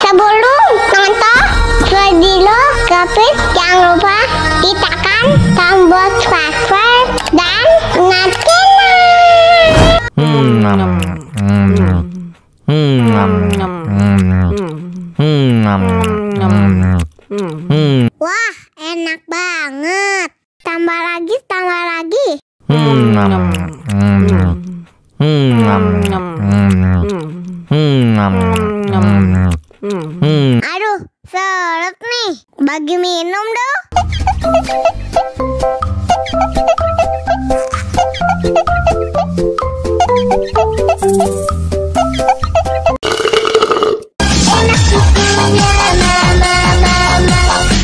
Sebelum nonton video Gapit, jangan lupa tekan tombol subscribe dan nyalakan. Wah, enak banget. Tambah lagi, tambah lagi. Aduh, seret nih. Bagi minum dong. Enak susunya mama,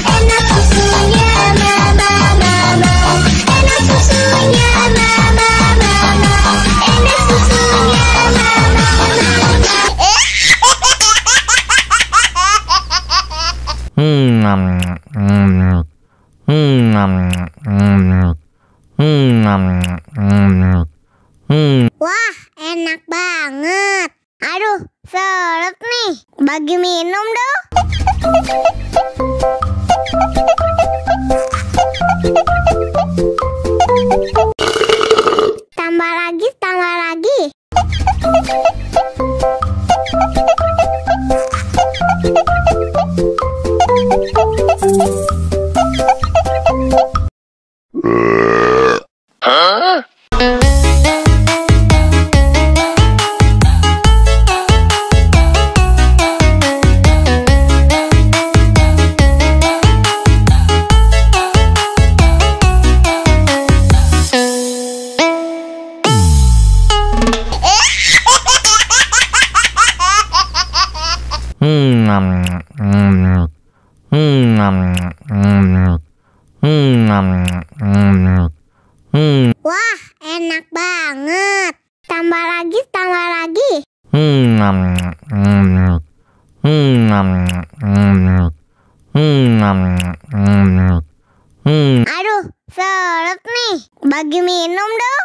enak susunya mama, enak susunya mama, enak susunya mama. Wah, enak banget. Aduh, seret nih. Bagi minum dong. Tambah lagi, tambah lagi. Wah, enak banget. Tambah lagi, tambah lagi. Aduh, seret nih. Bagi minum dong.